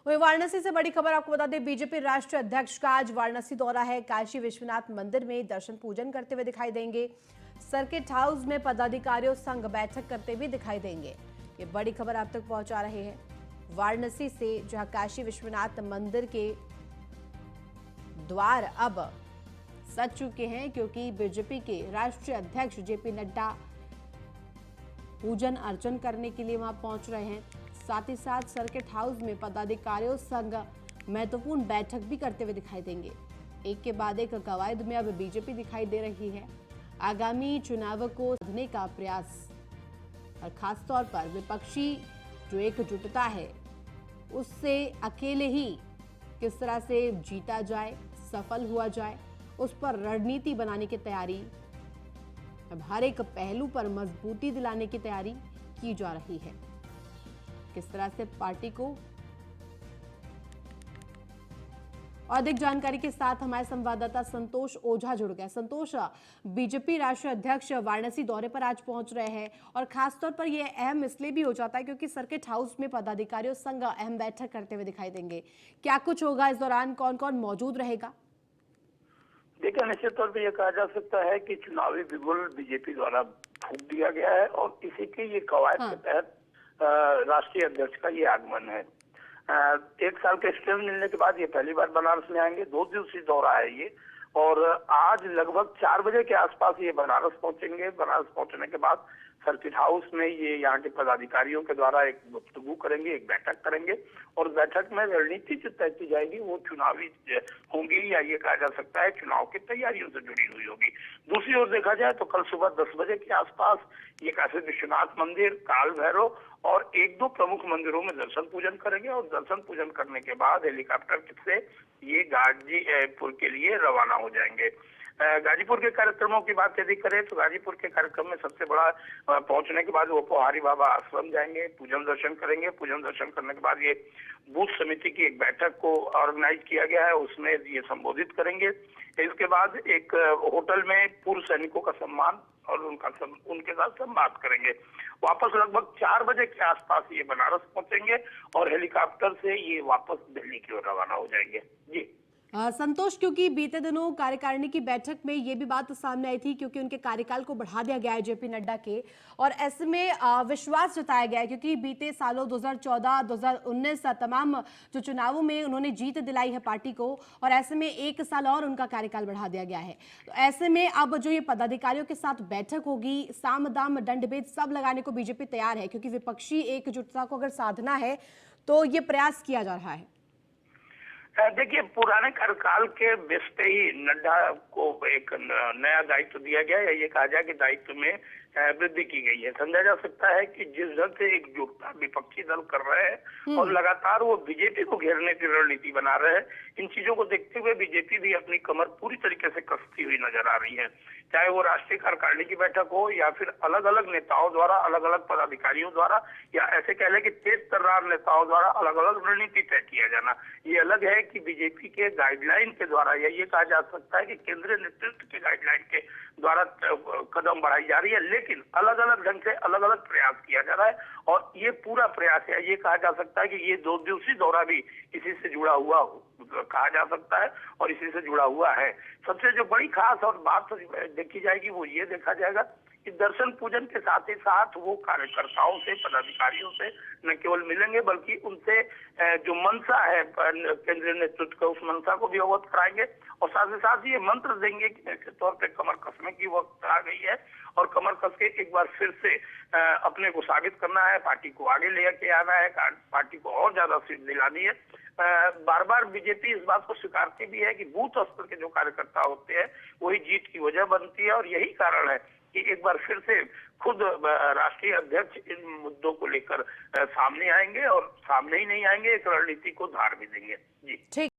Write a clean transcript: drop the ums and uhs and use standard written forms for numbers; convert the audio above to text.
वहीं वाराणसी से बड़ी खबर आपको बता दें, बीजेपी राष्ट्रीय अध्यक्ष का आज वाराणसी दौरा है। काशी विश्वनाथ मंदिर में दर्शन पूजन करते हुए दिखाई देंगे। सर्किट हाउस में पदाधिकारियों संग बैठक करते भी दिखाई देंगे। ये बड़ी खबर आप तक पहुंचा रहे हैं वाराणसी से, जहां काशी विश्वनाथ मंदिर के द्वार अब सज चुके हैं, क्योंकि बीजेपी के राष्ट्रीय अध्यक्ष जेपी नड्डा पूजन अर्चन करने के लिए वहां पहुंच रहे हैं। साथ ही साथ सर्किट हाउस में पदाधिकारियों संग महत्वपूर्ण बैठक भी करते हुए दिखाई देंगे। एक के बाद एक कवायद में अब बीजेपी दिखाई दे रही है। आगामी चुनाव को साधने का प्रयास और खासतौर पर विपक्षी जो एकजुटता है उससे अकेले ही किस तरह से जीता जाए, सफल हुआ जाए, उस पर रणनीति बनाने की तैयारी, अब हर एक पहलू पर मजबूती दिलाने की तैयारी की जा रही है। किस तरह से पार्टी को, और अधिक जानकारी के साथ हमारे संवाददाता संतोष ओझा जुड़ गए। संतोष, बीजेपी राष्ट्रीय अध्यक्ष वाराणसी दौरे पर आज पहुंच रहे हैं और खासतौर पर यह अहम इसलिए भी हो जाता है क्योंकि सर्किट हाउस में पदाधिकारियों संग अहम बैठक करते हुए दिखाई देंगे। क्या कुछ होगा इस दौरान, कौन कौन मौजूद रहेगा? देखिए, निश्चित तौर पर यह कहा जा सकता है कि चुनावी बिगुल बीजेपी द्वारा फूंक दिया गया है और इसी के ये कवायद के तहत राष्ट्रीय अध्यक्ष का ये आगमन है। एक साल के एक्सपीरियंस मिलने के बाद ये पहली बार बनारस में आएंगे। 2 दिवसीय दौरा है ये, और आज लगभग 4 बजे के आसपास ये बनारस पहुंचेंगे। बनारस पहुंचने के बाद सर्किट हाउस में ये यहाँ के पदाधिकारियों के द्वारा एक गुफ्तगू करेंगे, एक बैठक करेंगे, और बैठक में रणनीति जो तय की जाएगी वो चुनावी होंगी, या ये कहा जा सकता है चुनाव की तैयारियों से जुड़ी हुई होगी। दूसरी ओर देखा जाए तो कल सुबह 10 बजे के आसपास ये काशी विश्वनाथ मंदिर, काल भैरव और 1-2 प्रमुख मंदिरों में दर्शन पूजन करेंगे, और दर्शन पूजन करने के बाद हेलीकॉप्टर से ये गाजीपुर के लिए रवाना हो जाएंगे। गाजीपुर के कार्यक्रमों की बात यदि करें तो गाजीपुर के कार्यक्रम में सबसे बड़ा पहुंचने के बाद वो पोहारी बाबा आश्रम जाएंगे, पूजन दर्शन करेंगे। पूजन दर्शन करने के बाद ये बूथ समिति की एक बैठक को ऑर्गेनाइज किया गया है, उसमें ये संबोधित करेंगे। इसके बाद एक होटल में पूर्व सैनिकों का सम्मान और उनके साथ संवाद करेंगे। वापस लगभग 4 बजे के आसपास ये बनारस पहुंचेंगे और हेलीकॉप्टर से ये वापस दिल्ली की ओर रवाना हो जाएंगे। जी संतोष, क्योंकि बीते दिनों कार्यकारिणी की बैठक में ये भी बात सामने आई थी, क्योंकि उनके कार्यकाल को बढ़ा दिया गया है जेपी नड्डा के, और ऐसे में विश्वास जताया गया है क्योंकि बीते सालों 2014, 2019 तमाम जो चुनावों में उन्होंने जीत दिलाई है पार्टी को, और ऐसे में 1 साल और उनका कार्यकाल बढ़ा दिया गया है। तो ऐसे में अब जो ये पदाधिकारियों के साथ बैठक होगी, साम दाम दंड भेद सब लगाने को बीजेपी तैयार है, क्योंकि विपक्षी एकजुटता को अगर साधना है तो ये प्रयास किया जा रहा है। देखिए, पुराने कार्यकाल के बेस पे ही नड्डा को एक नया दायित्व दिया गया है। ये कहा जाए कि दायित्व में वृद्धि की गई है। समझा जा सकता है कि जिस ढंग से एकजुटता विपक्षी दल कर रहे हैं और लगातार वो बीजेपी को घेरने की रणनीति बना रहे हैं, इन चीजों को देखते हुए बीजेपी भी अपनी कमर पूरी तरीके से कसती हुई नजर आ रही है। चाहे वो राष्ट्रीय कार्यकारिणी की बैठक हो या फिर अलग अलग नेताओं द्वारा, अलग अलग पदाधिकारियों द्वारा, या ऐसे कह लें कि तेज तर्रार नेताओं द्वारा अलग अलग रणनीति तय किया जाना। ये अलग है कि बीजेपी के गाइडलाइन के द्वारा, या ये कहा जा सकता है कि केंद्रीय नेतृत्व के गाइडलाइन के द्वारा कदम बढ़ाई जा रही है, लेकिन अलग अलग ढंग से अलग अलग प्रयास किया जा रहा है। और ये पूरा प्रयास है, ये कहा जा सकता है कि ये 2 दिवसीय दौरा भी इसी से जुड़ा हुआ कहा जा सकता है और इसी से जुड़ा हुआ है। सबसे जो बड़ी खास और बात देखी जाएगी वो ये देखा जाएगा कि दर्शन पूजन के साथ ही साथ वो कार्यकर्ताओं से, पदाधिकारियों से न केवल मिलेंगे बल्कि उनसे जो मंशा है केंद्रीय नेतृत्व का, उस मंशा को भी अवगत कराएंगे, और साथ ही साथ ये मंत्र देंगे कि निश्चित तौर पर कमर कसने की वक्त आ गई है और कमर कस के एक बार फिर से अपने को साबित करना है, पार्टी को आगे लेके आना है, पार्टी को और ज्यादा सीट दिलानी है। बार बार बीजेपी इस बात को स्वीकारती भी है कि बूथ स्तर के जो कार्यकर्ता होते हैं वही जीत की वजह बनती है, और यही कारण है कि एक बार फिर से खुद राष्ट्रीय अध्यक्ष इन मुद्दों को लेकर सामने आएंगे, और सामने ही नहीं आएंगे, एक रणनीति को धार भी देंगे। जी।